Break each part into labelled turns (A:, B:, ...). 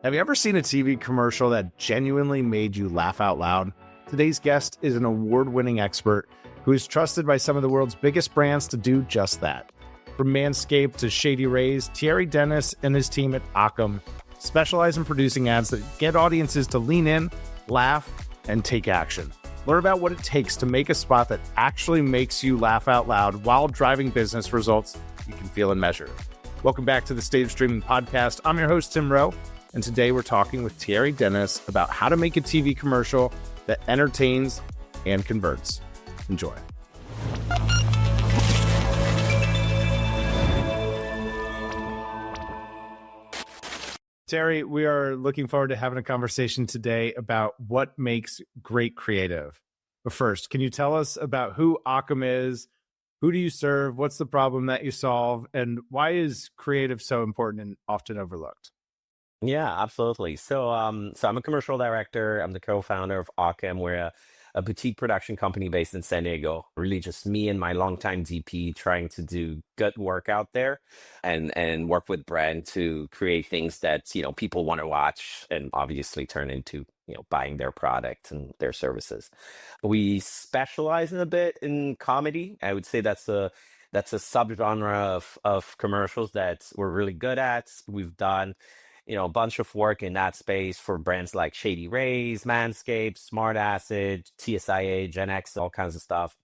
A: Have you ever seen a TV commercial that genuinely made you laugh out loud? Today's guest is an award-winning expert who is trusted by some of the world's biggest brands to do just that. From Manscaped to Shady Rays, Thierry, Denis, and his team at Occam specialize in producing ads that get audiences to lean in, laugh, and take action. Learn about what it takes to make a spot that actually makes you laugh out loud while driving business results you can feel and measure. Welcome back to the State of Streaming podcast. I'm your host, Tim Rowe, and today we're talking with Thierry Denis about how to make a TV commercial that entertains and converts. Enjoy. Thierry, we are looking forward to having a conversation today about what makes great creative. But first, can you tell us about who Occam is? Who do you serve? What's the problem that you solve? And why is creative so important and often overlooked?
B: Yeah, absolutely. So I'm a commercial director. I'm the co-founder of Occam. We're a boutique production company based in San Diego. Really just me and my longtime DP trying to do good work out there and work with brand to create things that, people want to watch and obviously turn into, buying their product and their services. We specialize in a bit in comedy. I would say that's a subgenre of commercials that we're really good at. We've done a bunch of work in that space for brands like Shady Rays, Manscaped, Smart Acid, TSIA, Gen X, all kinds of stuff.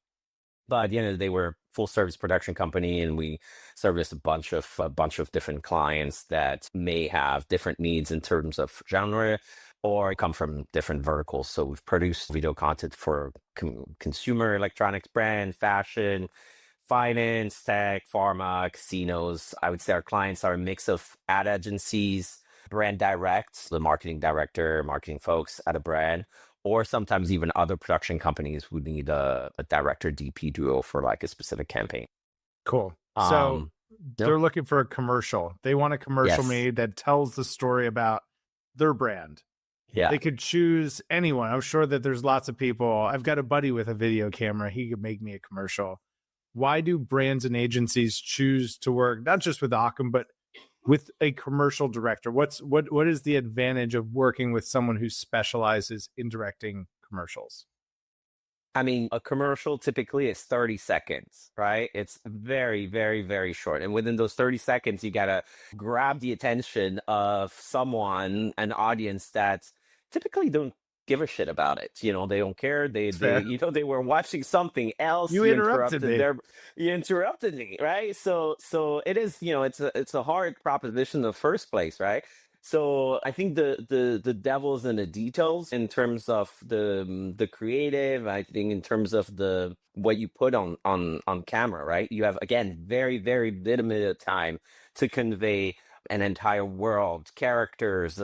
B: But at the end of the day, we're a full service production company, and we service a bunch of different clients that may have different needs in terms of genre or come from different verticals. So we've produced video content for consumer electronics brand, fashion, finance, tech, pharma, casinos. I would say our clients are a mix of ad agencies, brand directs, the marketing director, marketing folks at a brand, or sometimes even other production companies who need a director DP duo for like a specific campaign.
A: Cool. So they're looking for a commercial. They want a commercial made that tells the story about their brand.
B: Yeah.
A: They could choose anyone. I'm sure that there's lots of people. I've got a buddy with a video camera. He could make me a commercial. Why do brands and agencies choose to work not just with Occam, but with a commercial director? What is the advantage of working with someone who specializes in directing commercials?
B: I mean, a commercial typically is 30 seconds, right? It's very, very, very short. And within those 30 seconds, you got to grab the attention of someone, an audience that typically don't give a shit about it. They don't care. They were watching something else.
A: You interrupted me.
B: You interrupted me, right? So it is, it's a hard proposition in the first place, right? So I think the devil's in the details in terms of the creative. I think in terms of what you put on camera, right? You have, again, very, very limited time to convey an entire world, characters,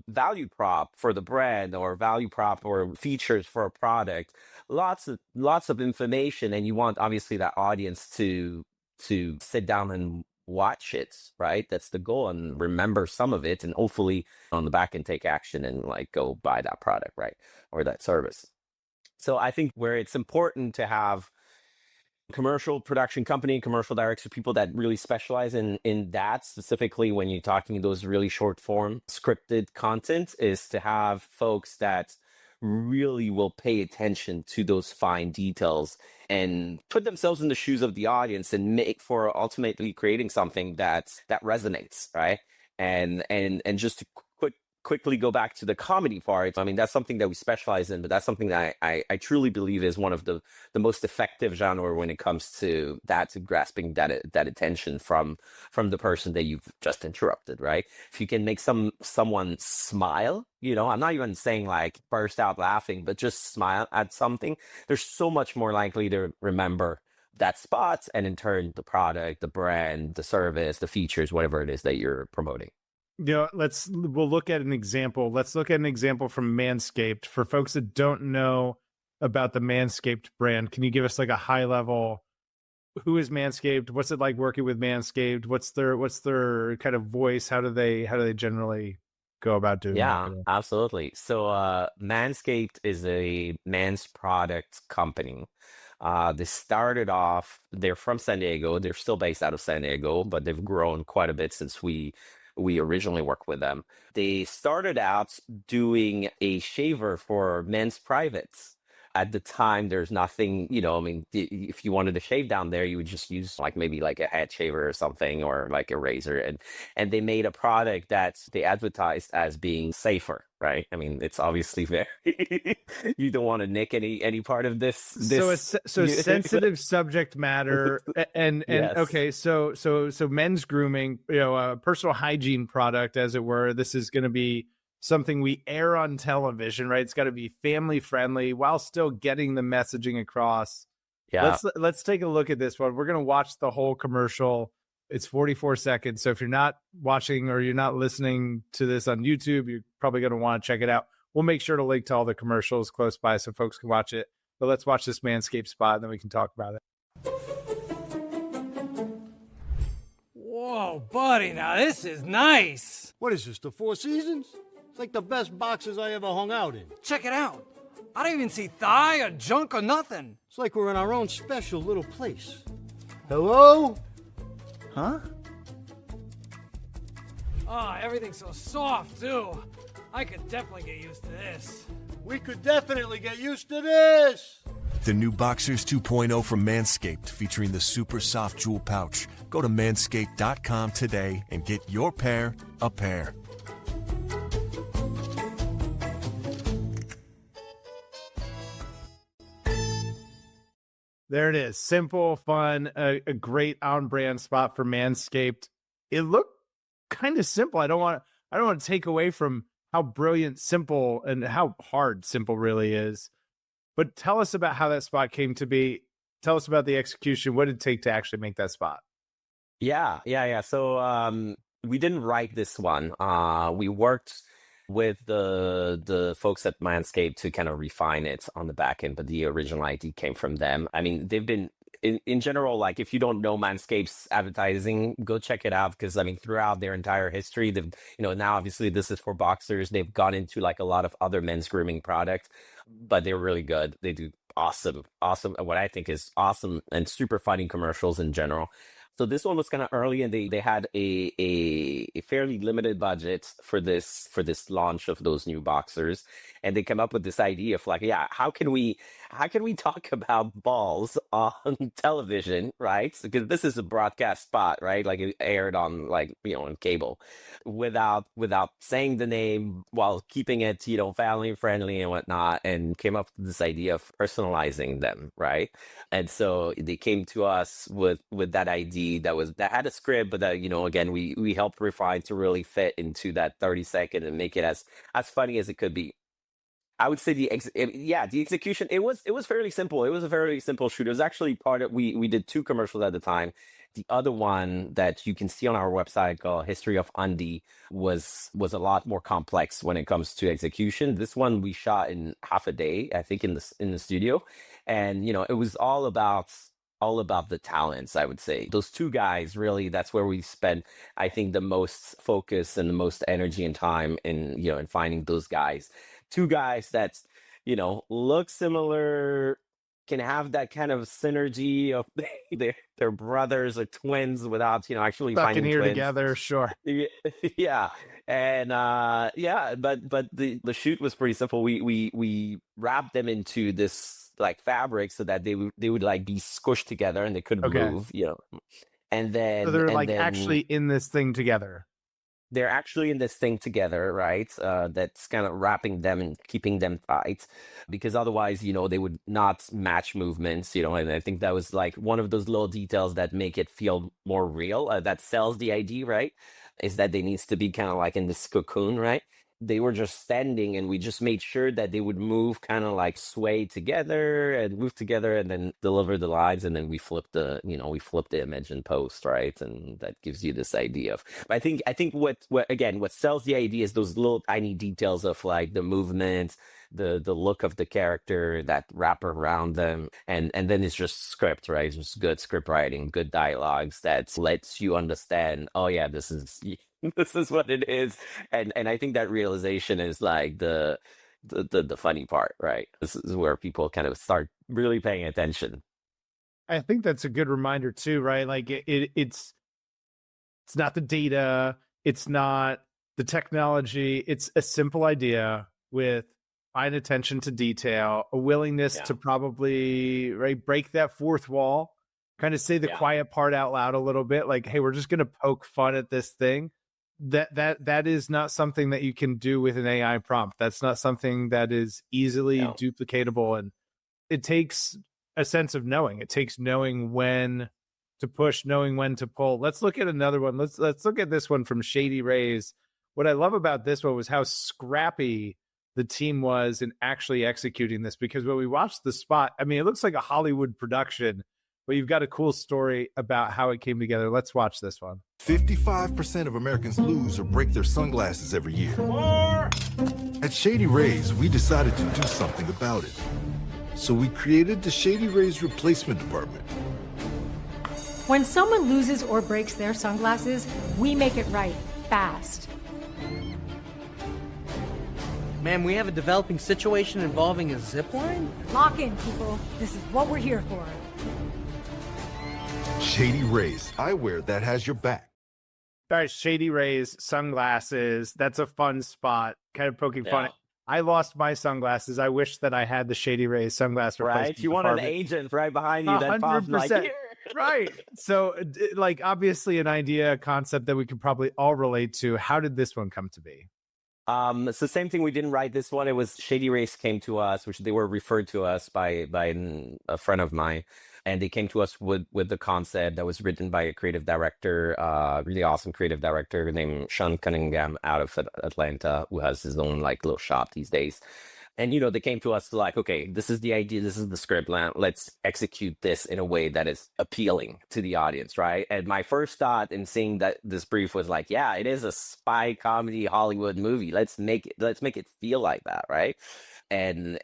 B: value prop for the brand, or value prop or features for a product. Lots of information, and you want obviously that audience to sit down and watch it, right? That's the goal, and remember some of it, and hopefully on the back end take action and like go buy that product, right, or that service. So I think where it's important to have commercial production company, commercial directors, people that really specialize in that, specifically when you're talking those really short form scripted content, is to have folks that really will pay attention to those fine details and put themselves in the shoes of the audience and make for ultimately creating something that resonates, right? And just to quickly go back to the comedy part. I mean, that's something that we specialize in, but that's something that I truly believe is one of the most effective genre when it comes to that, to grasping that attention from the person that you've just interrupted, right? If you can make someone smile, I'm not even saying like burst out laughing, but just smile at something, they're so much more likely to remember that spot, and in turn the product, the brand, the service, the features, whatever it is that you're promoting.
A: We'll look at an example. Let's look at an example from Manscaped. For folks that don't know about the Manscaped brand, can you give us like a high level, who is Manscaped? What's it like working with Manscaped? What's their kind of voice? How do they generally go about doing
B: Yeah,
A: that?
B: absolutely. So Manscaped is a men's product company. They started off, they're from San Diego. They're still based out of San Diego, but they've grown quite a bit since we we originally worked with them. They started out doing a shaver for men's privates. At the time, there's nothing, I mean, if you wanted to shave down there, you would just use like maybe like a head shaver or something, or like a razor. And they made a product that they advertised as being safer, right? I mean, it's obviously very, you don't want to nick any part of this.
A: So sensitive subject matter, and
B: Yes.
A: okay, so men's grooming, a personal hygiene product, as it were. This is going to be something we air on television, right? It's got to be family friendly while still getting the messaging across.
B: Yeah.
A: Let's take a look at this one. We're going to watch the whole commercial. It's 44 seconds. So if you're not watching or you're not listening to this on YouTube, you're probably going to want to check it out. We'll make sure to link to all the commercials close by so folks can watch it. But let's watch this Manscaped spot, and then we can talk about it.
C: Whoa, buddy, now this is nice.
D: What is this, the Four Seasons? It's like the best boxes I ever hung out in.
C: Check it out. I don't even see thigh or junk or nothing.
D: It's like we're in our own special little place. Hello?
A: Huh?
C: Oh, everything's so soft, too. I could definitely get used to this.
D: We could definitely get used to this.
E: The new Boxers 2.0 from Manscaped, featuring the super soft jewel pouch. Go to manscaped.com today and get your pair a pair.
A: There it is. Simple, fun, a great on-brand spot for Manscaped. It looked kind of simple. I don't want to take away from how brilliant simple and how hard simple really is. But tell us about how that spot came to be. Tell us about the execution. What did it take to actually make that spot?
B: Yeah. So we didn't write this one. We worked with the folks at Manscaped to kind of refine it on the back end, but the original idea came from them. I mean, they've been in general, like, if you don't know Manscaped's advertising, go check it out, because I mean, throughout their entire history, they've, now obviously this is for boxers. They've gone into like a lot of other men's grooming products, but they're really good. They do awesome, what I think is awesome and super funny commercials in general. So this one was kind of early, and they had a fairly limited budget for this launch of those new boxers, and they came up with this idea of like, yeah, how can we talk about balls on television, right? Because this is a broadcast spot, right? Like it aired on on cable, without saying the name, while keeping it family friendly and whatnot, and came up with this idea of personalizing them, right? And so they came to us with that idea that had a script, but that again we helped refine to really fit into that 30-second and make it as funny as it could be. I would say the execution, it was fairly simple. It was a very simple shoot. It was actually part of, we did 2 commercials at the time. The other one that you can see on our website, called History of Undie, was a lot more complex when it comes to execution. This one we shot in half a day, I think, in the studio, and it was all about the talents. I would say those 2 guys, really, that's where we spent, I think, the most focus and the most energy and time in finding those guys. 2 guys that look similar, can have that kind of synergy of they're brothers or twins without actually
A: Stuck
B: finding
A: in here
B: twins
A: together, sure.
B: Yeah. And but the shoot was pretty simple. We wrapped them into this like fabric so that they would like be squished together and they couldn't move, and then
A: so they're actually in this thing together.
B: They're actually in this thing together, right? That's kind of wrapping them and keeping them tight, because otherwise, they would not match movements, and I think that was like one of those little details that make it feel more real, that sells the idea, right? Is that they needs to be kind of like in this cocoon, right? They were just standing, and we just made sure that they would move, kind of like sway together and move together, and then deliver the lines, and then we flip the image in post, right? And that gives you this idea of. But I think what sells the idea is those little tiny details of like the movement, the look of the character that wrap around them, and then it's just script, right? It's just good script writing, good dialogues that lets you understand, oh yeah, this is what it is. And I think that realization is like the funny part, right? This is where people kind of start really paying attention.
A: I think that's a good reminder too, right? Like it's not the data, It's not the technology. It's a simple idea with fine attention to detail, a willingness to probably break that fourth wall, kind of say the quiet part out loud a little bit, like, hey, we're just going to poke fun at this thing. That is not something that you can do with an AI prompt. That's not something that is easily duplicatable, and it takes a sense of knowing. It takes knowing when to push, knowing when to pull. Let's look at another one. Let's look at this one from Shady Rays. What I love about this one was how scrappy the team was in actually executing this, because when we watched the spot, I mean, it looks like a Hollywood production, but you've got a cool story about how it came together. Let's watch this one.
F: 55% of Americans lose or break their sunglasses every year. At Shady Rays, we decided to do something about it. So we created the Shady Rays Replacement Department.
G: When someone loses or breaks their sunglasses, we make it right, fast.
H: Man, we have a developing situation involving a zip line?
G: Lock in, people. This is what we're here for.
F: Shady Rays, eyewear that has your back.
A: All right, Shady Rays, sunglasses. That's a fun spot, kind of poking fun at. I lost my sunglasses. I wish that I had the Shady Rays sunglass replacement.
B: Right? You want an agent right behind you that pops like, here.
A: Right. So, like, obviously an idea, a concept that we could probably all relate to. How did this one come to be?
B: It's the same thing. We didn't write this one. It was Shady Rays came to us, which they were referred to us by a friend of mine. And they came to us with the concept that was written by a creative director, really awesome creative director named Sean Cunningham out of Atlanta, who has his own like little shop these days. And, you know, they came to us like, okay, this is the idea. This is the script. Let's execute this in a way that is appealing to the audience, right? And my first thought in seeing that this brief was like, yeah, it is a spy comedy Hollywood movie. Let's make it feel like that, right? And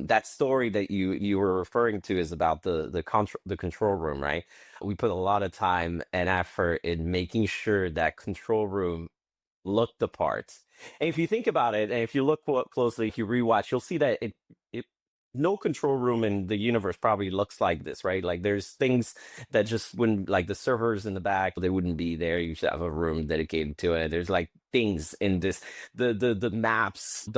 B: that story that you were referring to is about the control room, right? We put a lot of time and effort in making sure that control room looked the part. And if you think about it, and if you look closely, if you rewatch, you'll see that it no control room in the universe probably looks like this, right? Like there's things that just wouldn't, like the servers in the back, they wouldn't be there. You should have a room dedicated to it. There's like things in this, the maps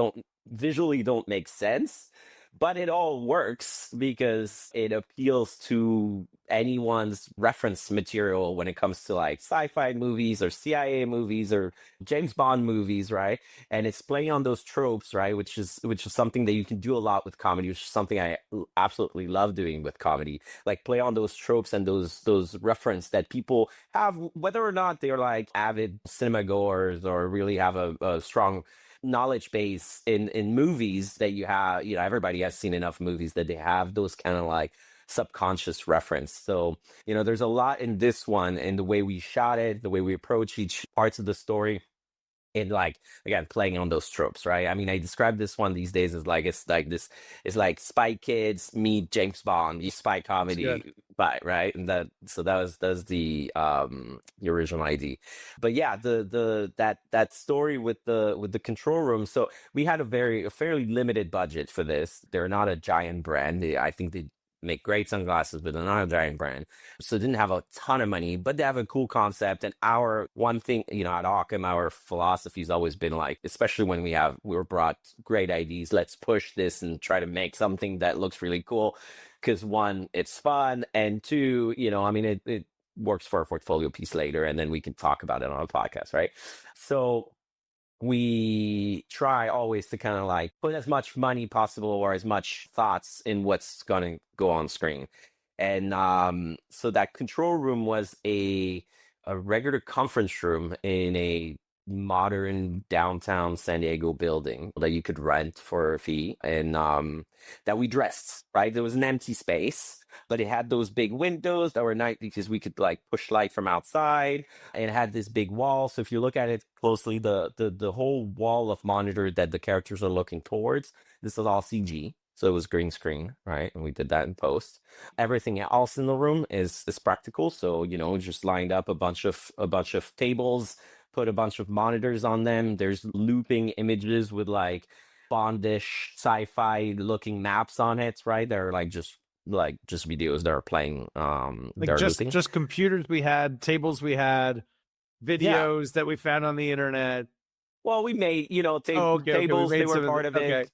B: visually don't make sense, but it all works because it appeals to anyone's reference material when it comes to like sci-fi movies or CIA movies or James Bond movies, right? And it's playing on those tropes, right? Which is something that you can do a lot with comedy, which is something I absolutely love doing with comedy. Like play on those tropes and those reference that people have, whether or not they're like avid cinema goers or really have a strong knowledge base in movies that you have, you know, everybody has seen enough movies that they have those kind of like subconscious reference. So, you know, there's a lot in this one and the way we shot it, the way we approach each parts of the story. And like, again, playing on those tropes, right? I mean, I describe this one these days as like, it's like Spy Kids meet James Bond, you spy comedy, right? And that was the original idea. But yeah, that story with the control room. So we had a fairly limited budget for this. They're not a giant brand. I think they make great sunglasses, but they're not a giant brand. So they didn't have a ton of money, but they have a cool concept. And our one thing, you know, at Occam, our philosophy has always been like, especially when we were brought great ideas, let's push this and try to make something that looks really cool. Because one, it's fun. And two, you know, I mean, it works for a portfolio piece later, and then we can talk about it on a podcast, right? So we try always to kind of like put as much money possible or as much thoughts in what's going to go on screen. And so that control room was a regular conference room in a modern downtown San Diego building that you could rent for a fee, and that we dressed, right? There was an empty space, but it had those big windows that were nice because we could like push light from outside, and it had this big wall. So if you look at it closely, the whole wall of monitor that the characters are looking towards, this is all CG. So it was green screen, right? And we did that in post. Everything else in the room is practical. So, you know, just lined up a bunch of tables, put a bunch of monitors on them. There's looping images with like Bondish sci-fi looking maps on it, right? They're like just videos that are playing.
A: Like just computers we had, tables we had, videos that we found on the internet.
B: Well, we made,
A: Okay. We
B: tables, they
A: made
B: were
A: some of
B: part of it.
A: Okay.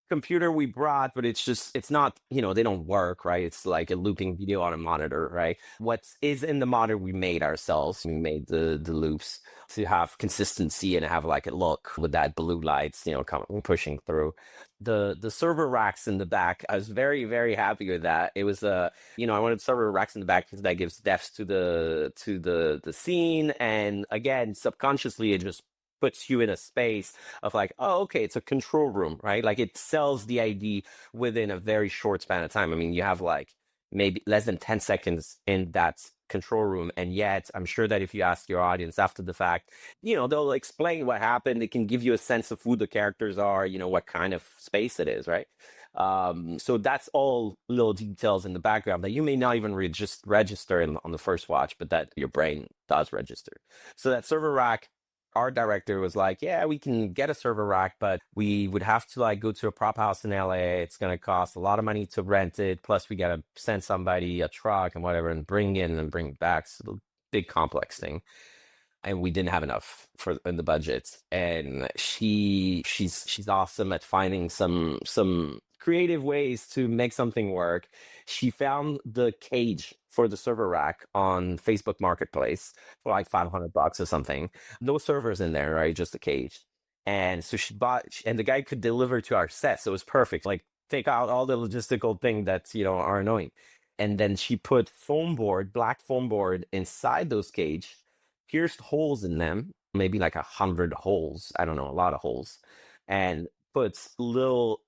B: Computer we brought, but it's not, they don't work, right? It's like a looping video on a monitor, right? What is in the monitor we made ourselves. We made the loops to have consistency and have like a look with that blue lights, coming pushing through. The server racks in the back, I was very, very happy with that. It was I wanted server racks in the back because that gives depth to the scene, and again, subconsciously it just puts you in a space of like, oh, okay, it's a control room, right? Like it sells the ID within a very short span of time. I mean, you have like maybe less than 10 seconds in that control room. And yet I'm sure that if you ask your audience after the fact, they'll explain what happened. They can give you a sense of who the characters are, what kind of space it is, right? So that's all little details in the background that you may not even register on the first watch, but that your brain does register. So that server rack, our director was like, yeah, we can get a server rack, but we would have to like go to a prop house in LA. It's going to cost a lot of money to rent it. Plus we got to send somebody a truck and whatever and bring in and bring back. So the big complex thing. And we didn't have enough in the budget. And she's awesome at finding some creative ways to make something work. She found the cage for the server rack on Facebook Marketplace for like $500 or something. No servers in there, right? Just a cage. And so she bought, and the guy could deliver to our set. So it was perfect. Like take out all the logistical thing that, are annoying. And then she put black foam board inside those cage, pierced holes in them, maybe like 100 holes. I don't know, a lot of holes. And puts little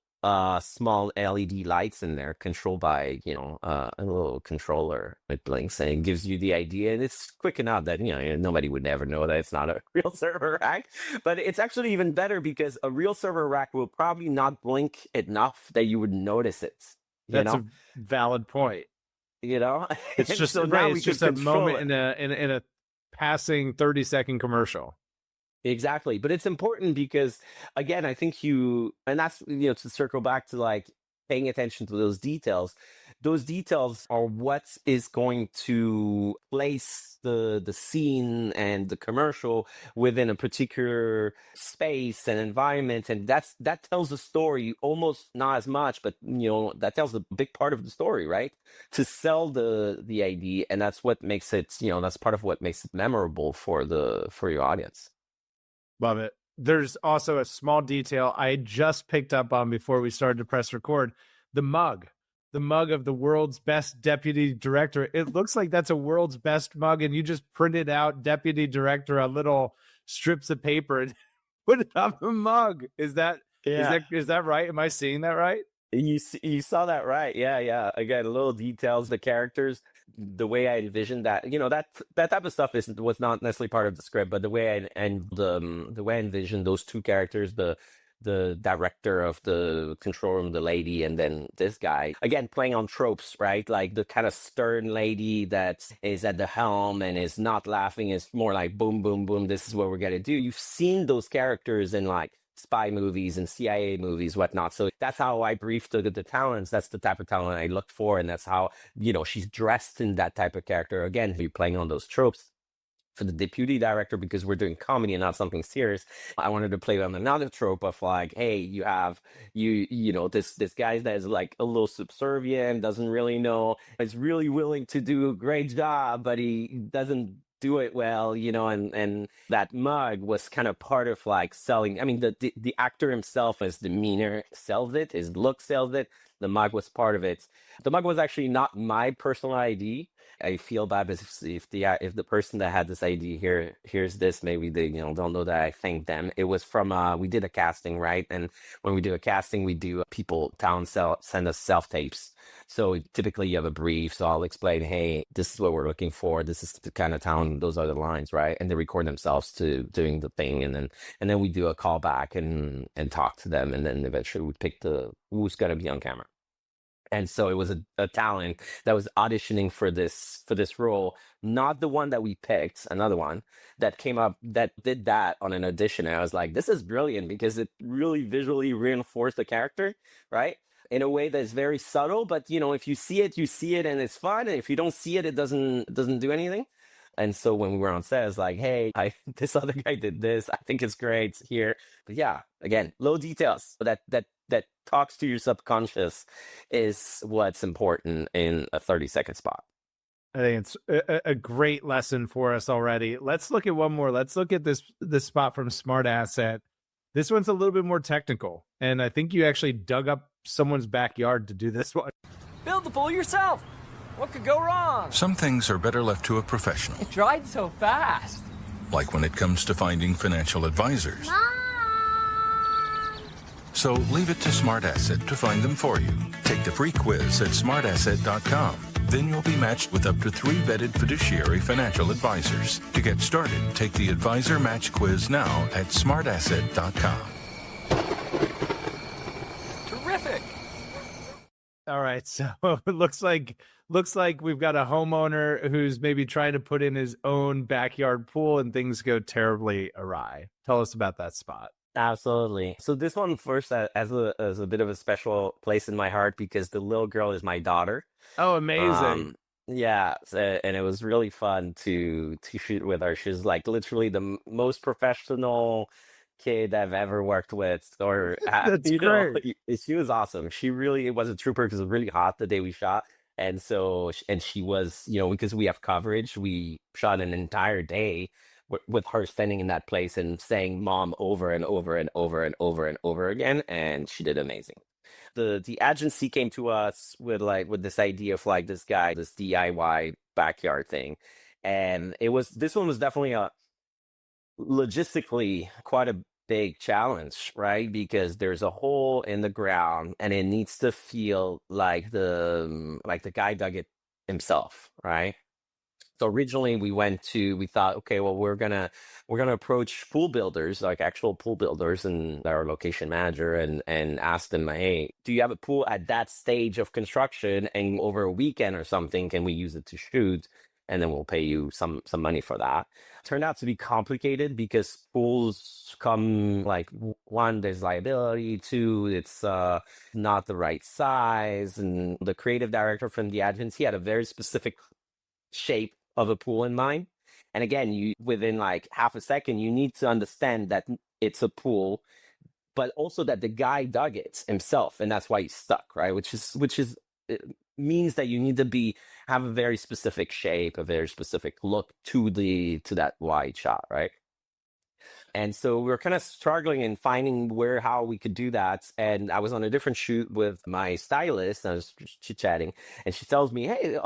B: small LED lights in there controlled by a little controller. It blinks and it gives you the idea, and it's quick enough that nobody would ever know that it's not a real server rack. But it's actually even better because a real server rack will probably not blink enough that you would notice it.
A: That's a valid point.
B: It's
A: just
B: so
A: right,
B: now
A: it's
B: we
A: just
B: can
A: a moment
B: control
A: in a passing 30-second commercial.
B: Exactly. But it's important because, again, I think and that's, to circle back to like paying attention to those details. Those details are what is going to place the scene and the commercial within a particular space and environment. And that tells the story almost not as much, but, that tells a big part of the story, right? To sell the ID. And that's what makes it, that's part of what makes it memorable for your audience.
A: Love it. There's also a small detail I just picked up on before we started to press record. The mug of the world's best deputy director. It looks like that's a world's best mug, and you just printed out deputy director on little strips of paper and put it on the mug. Is that right? Am I seeing that right?
B: You saw that right. Yeah. Again, little details, the characters, the way I envisioned that, that type of stuff was not necessarily part of the script, but the way the way I envisioned those two characters, the director of the control room, the lady, and then this guy, again, playing on tropes, right? Like the kind of stern lady that is at the helm and is not laughing, is more like boom, boom, boom, this is what we're going to do. You've seen those characters in like spy movies and CIA movies, whatnot. So that's how I briefed the talents. That's the type of talent I looked for. And that's how, she's dressed in that type of character. Again, you're playing on those tropes. For the deputy director, because we're doing comedy and not something serious, I wanted to play on another trope of like, hey, you have this guy that is like a little subservient, doesn't really know, is really willing to do a great job, but he doesn't do it well, and that mug was kind of part of like selling. I mean, the actor himself, his demeanor sells it, his look sells it. The mug was part of it. The mug was actually not my personal ID. I feel bad if the person that had this ID hears this, maybe they don't know that I thanked them. It was from we did a casting, right? And when we do a casting, we do send us self tapes. So typically you have a brief. So I'll explain, hey, this is what we're looking for. This is the kind of town. Those are the lines, right? And they record themselves to doing the thing, and then we do a callback and talk to them, and then eventually we pick who's gonna be on camera. And so it was a talent that was auditioning for this role, not the one that we picked, another one that came up that did that on an audition. And I was like, this is brilliant because it really visually reinforced the character, right? In a way that's very subtle, but if you see it and it's fun. And if you don't see it, it doesn't do anything. And so when we were on set, it's like, hey, this other guy did this. I think it's great here. But yeah, again, little details that talks to your subconscious is what's important in a 30-second spot.
A: I think it's a great lesson for us already. Let's look at one more. Let's look at this spot from Smart Asset. This one's a little bit more technical, and I think you actually dug up someone's backyard to do this one.
C: Build the pool yourself. What could go wrong?
I: Some things are better left to a professional,
C: It dried so fast.
I: like when it comes to finding financial advisors. So leave it to Smart Asset to find them for you. Take the free quiz at smartasset.com. Then you'll be matched with up to 3 vetted fiduciary financial advisors. To get started, take the Advisor Match Quiz now at smartasset.com.
C: Terrific.
A: All right, so it looks like we've got a homeowner who's maybe trying to put in his own backyard pool and things go terribly awry. Tell us about that spot.
B: Absolutely. So this one first as a bit of a special place in my heart because the little girl is my daughter.
A: Oh, amazing.
B: Yeah, and it was really fun to shoot with her. She's like literally the most professional kid I've ever worked with. Or
A: That's great.
B: She was awesome. She really was a trooper because it was really hot the day we shot. And so, and she was, because we have coverage, we shot an entire day with her standing in that place and saying "mom" over and over and over and over and over again, and she did amazing. The agency came to us with this idea of this DIY backyard thing, and this one was definitely a logistically quite a big challenge, right? Because there's a hole in the ground and it needs to feel like the guy dug it himself, right? So originally we thought, okay, well, we're gonna approach pool builders, like actual pool builders, and our location manager, and ask them, hey, do you have a pool at that stage of construction, and over a weekend or something, can we use it to shoot, and then we'll pay you some money for that. Turned out to be complicated because pools come one, there's liability, two, it's not the right size, and the creative director from the agency had a very specific shape of a pool in mind. And again, you within half a second, you need to understand that it's a pool, but also that the guy dug it himself, and that's why he's stuck, right? Which is it means that you need to have a very specific shape, a very specific look to that wide shot, right? And so we were kind of struggling and finding how we could do that. And I was on a different shoot with my stylist. And I was just chit-chatting. And she tells me, hey,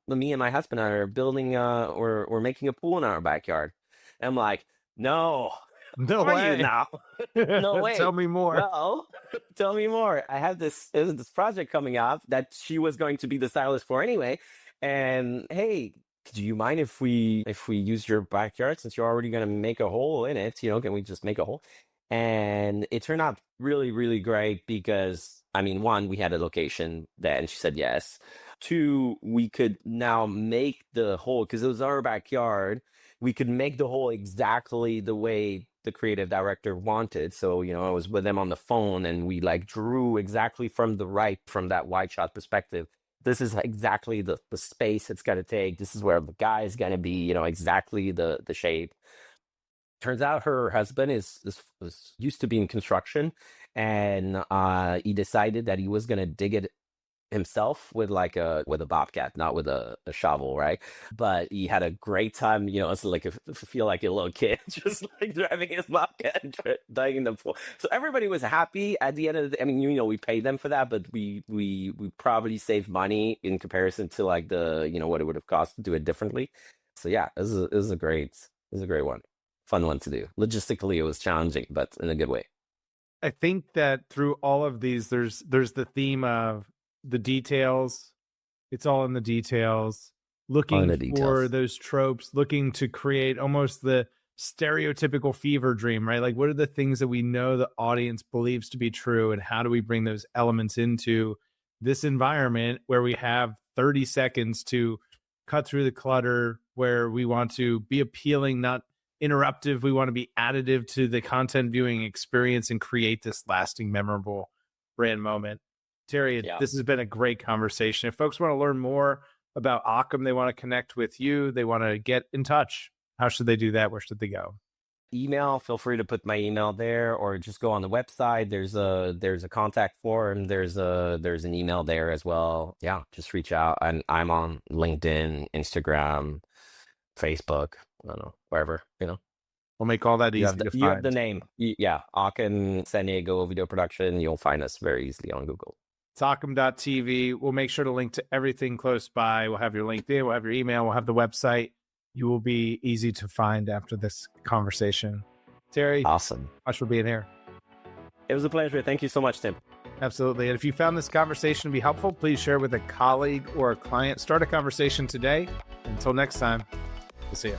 B: me and my husband are building, we're making a pool in our backyard. And I'm like, no
A: way.
B: You now? No way.
A: Tell me more.
B: Well, tell me more. I have this project coming up that she was going to be the stylist for anyway. And hey, do you mind if we use your backyard since you're already going to make a hole in it? Can we just make a hole? And it turned out really, really great because, one, we had a location there and she said yes. Two, we could now make the hole because it was our backyard. We could make the hole exactly the way the creative director wanted. So, I was with them on the phone and we drew exactly from that wide shot perspective. This is exactly the space it's going to take. This is where the guy is going to be, exactly the shape. Turns out her husband was used to be in construction, and he decided that he was going to dig it himself with a bobcat, not with a shovel, right? But he had a great time, it's feel like a little kid just driving his bobcat and digging the pool. So everybody was happy at the end of the day. We paid them for that, but we probably saved money in comparison to what it would have cost to do it differently. So yeah, it was a great one. Fun one to do. Logistically it was challenging, but in a good way.
A: I think that through all of these there's the theme of the details. It's all in the details. Looking for those tropes, looking to create almost the stereotypical fever dream, right? What are the things that we know the audience believes to be true, and how do we bring those elements into this environment where we have 30 seconds to cut through the clutter, where we want to be appealing, not interruptive. We want to be additive to the content viewing experience and create this lasting, memorable brand moment. Thierry, This has been a great conversation. If folks want to learn more about Occam, they want to connect with you, they want to get in touch, how should they do that? Where should they go?
B: Email, feel free to put my email there, or just go on the website. There's a contact form. There's an email there as well. Yeah, just reach out. And I'm on LinkedIn, Instagram, Facebook. I don't know, wherever,
A: We'll make all that easy to find.
B: You have the name. Yeah, Aachen, San Diego Video Production. You'll find us very easily on Google.
A: It's Occam.tv. We'll make sure to link to everything close by. We'll have your LinkedIn, we'll have your email, we'll have the website. You will be easy to find after this conversation. Thierry,
B: awesome.
A: Thanks for being here.
B: It was a pleasure. Thank you so much, Tim.
A: Absolutely. And if you found this conversation to be helpful, please share with a colleague or a client. Start a conversation today. Until next time, we'll see you.